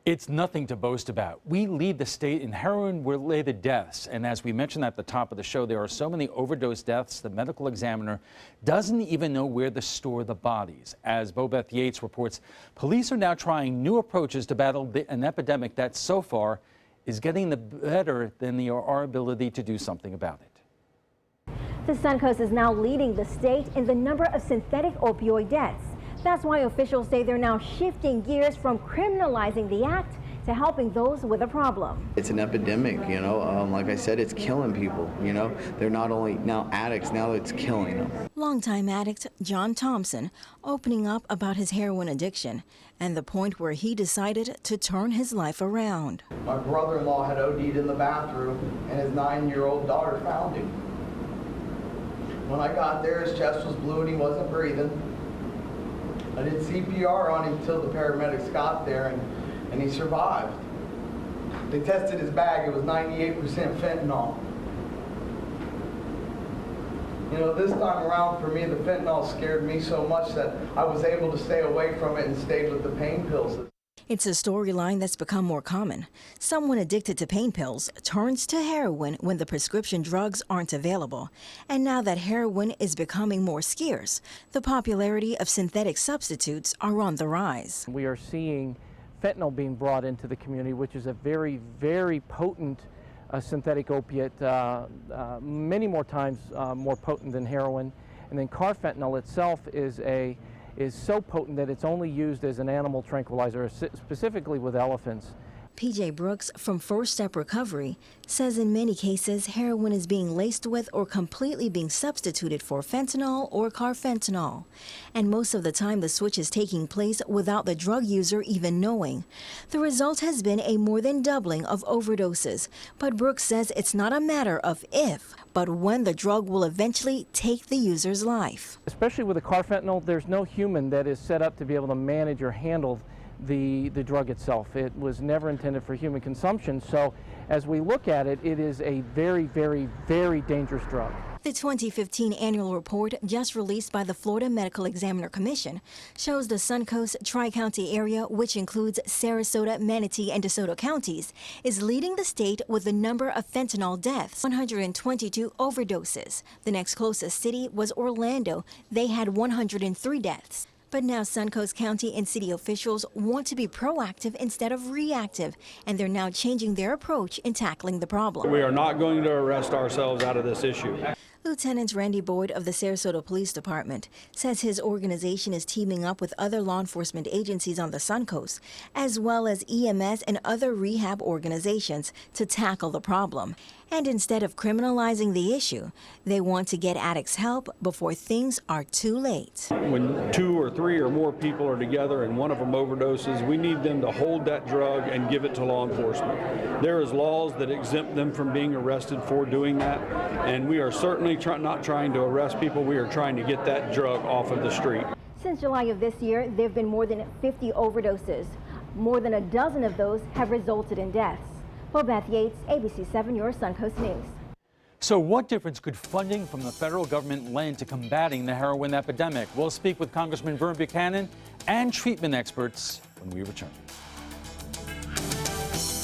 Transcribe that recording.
It's nothing to boast about. We lead the state in heroin-related deaths. And as we mentioned at the top of the show, there are so many overdose deaths, the medical examiner doesn't even know where to store the bodies. As Bobeth Yates reports, police are now trying new approaches to battle an epidemic that so far is getting better than our ability to do something about it. The Suncoast is now leading the state in the number of synthetic opioid deaths. That's why officials say they're now shifting gears from criminalizing the act to helping those with a problem. It's an epidemic, like I said, it's killing people, They're not only now addicts, now it's killing them. Longtime addict John Thompson opening up about his heroin addiction and the point where he decided to turn his life around. My brother-in-law had OD'd in the bathroom and his 9-year-old daughter found him. When I got there, his chest was blue and he wasn't breathing. I did CPR on him until the paramedics got there, and he survived. They tested his bag. It was 98% fentanyl. This time around for me, the fentanyl scared me so much that I was able to stay away from it and stayed with the pain pills. It's a storyline that's become more common. Someone addicted to pain pills turns to heroin when the prescription drugs aren't available. And now that heroin is becoming more scarce, the popularity of synthetic substitutes are on the rise. We are seeing fentanyl being brought into the community, which is a very, very potent synthetic opiate, many more times more potent than heroin. And then carfentanil itself is so potent that it's only used as an animal tranquilizer, specifically with elephants. PJ Brooks from First Step Recovery says in many cases heroin is being laced with or completely being substituted for fentanyl or carfentanil. And most of the time the switch is taking place without the drug user even knowing. The result has been a more than doubling of overdoses. But Brooks says it's not a matter of if, but when the drug will eventually take the user's life. Especially with the carfentanil, there's no human that is set up to be able to manage or handle the drug itself. It was never intended for human consumption, so as we look at it, it is a very, very, very dangerous drug. The 2015 annual report just released by the Florida Medical Examiner Commission shows the Suncoast Tri-County area, which includes Sarasota, Manatee, and DeSoto counties, is leading the state with the number of fentanyl deaths, 122 overdoses. The next closest city was Orlando. They had 103 deaths. But now Suncoast County and city officials want to be proactive instead of reactive, and they're now changing their approach in tackling the problem. We are not going to arrest ourselves out of this issue. Lieutenant Randy Boyd of the Sarasota Police Department says his organization is teaming up with other law enforcement agencies on the Suncoast, as well as EMS and other rehab organizations to tackle the problem. And instead of criminalizing the issue, they want to get addicts help before things are too late. When 2 or 3 or more people are together and one of them overdoses, we need them to hold that drug and give it to law enforcement. There is laws that exempt them from being arrested for doing that, and we are certainly not trying to arrest people. We are trying to get that drug off of the street. Since July of this year, there have been more than 50 overdoses. More than a dozen of those have resulted in deaths. Bobeth Yates, ABC 7, your Suncoast News. So what difference could funding from the federal government lend to combating the heroin epidemic? We'll speak with Congressman Vern Buchanan and treatment experts when we return.